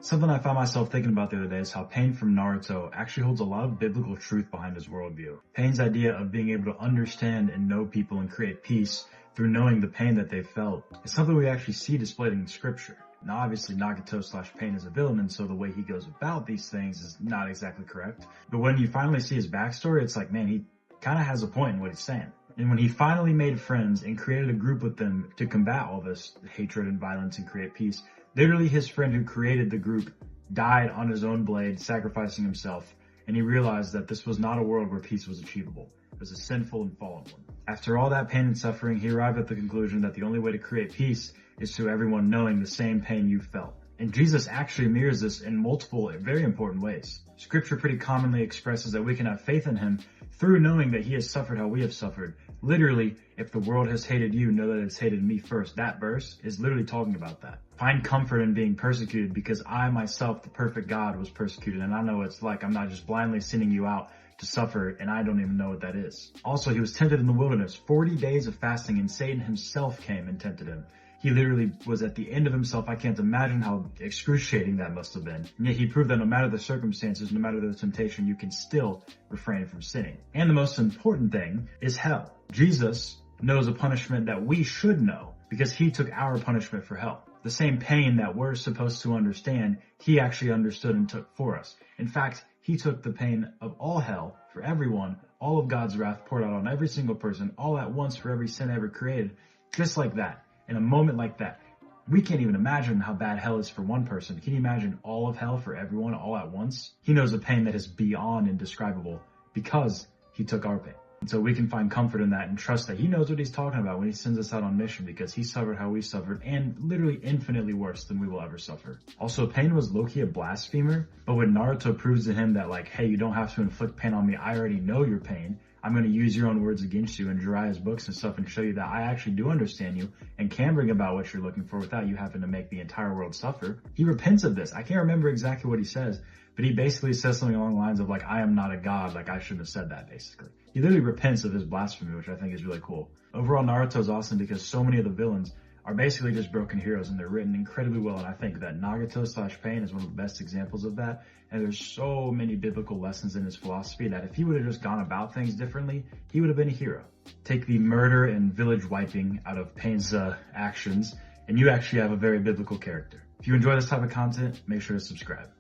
Something I found myself thinking about the other day is how Pain from Naruto actually holds a lot of biblical truth behind his worldview. Pain's idea of being able to understand and know people and create peace through knowing the pain that they felt is something we actually see displayed in scripture. Now obviously Nagato/Pain is a villain, and so the way he goes about these things is not exactly correct. But when you finally see his backstory, it's like, man, he kind of has a point in what he's saying. And when he finally made friends and created a group with them to combat all this hatred and violence and create peace, literally his friend who created the group died on his own blade, sacrificing himself, and he realized that this was not a world where peace was achievable. It was a sinful and fallen one. After all that pain and suffering, he arrived at the conclusion that the only way to create peace is through everyone knowing the same pain you felt. And Jesus actually mirrors this in multiple, very important ways. Scripture pretty commonly expresses that we can have faith in him through knowing that he has suffered how we have suffered. Literally, if the world has hated you, know that it's hated me first. That verse is literally talking about that. Find comfort in being persecuted because I myself, the perfect God, was persecuted, and I know what it's like. I'm not just blindly sending you out to suffer, and I don't even know what that is. Also, he was tempted in the wilderness, 40 days of fasting, and Satan himself came and tempted him. He literally was at the end of himself. I can't imagine how excruciating that must have been. And yet he proved that no matter the circumstances, no matter the temptation, you can still refrain from sinning. And the most important thing is hell. Jesus knows a punishment that we should know because he took our punishment for hell. The same pain that we're supposed to understand, he actually understood and took for us. In fact, he took the pain of all hell for everyone, all of God's wrath poured out on every single person, all at once for every sin ever created, just like that. In a moment like that, we can't even imagine how bad hell is for one person. Can you imagine all of hell for everyone all at once? He knows a pain that is beyond indescribable because he took our pain. And so we can find comfort in that and trust that he knows what he's talking about when he sends us out on mission because he suffered how we suffered and literally infinitely worse than we will ever suffer. Also, Pain was low-key a blasphemer, but when Naruto proves to him that like, hey, you don't have to inflict pain on me, I already know your pain. I'm going to use your own words against you and Jiraiya's books and stuff and show you that I actually do understand you and can bring about what you're looking for without you having to make the entire world suffer. He repents of this. I can't remember exactly what he says, but he basically says something along the lines of like, I am not a god, like I shouldn't have said that basically. He literally repents of his blasphemy, which I think is really cool. Overall, Naruto is awesome because so many of the villains are basically just broken heroes and they're written incredibly well. And I think that Nagato/Pain is one of the best examples of that. And there's so many biblical lessons in his philosophy that if he would have just gone about things differently, he would have been a hero. Take the murder and village wiping out of Pain's actions, and you actually have a very biblical character. If you enjoy this type of content, make sure to subscribe.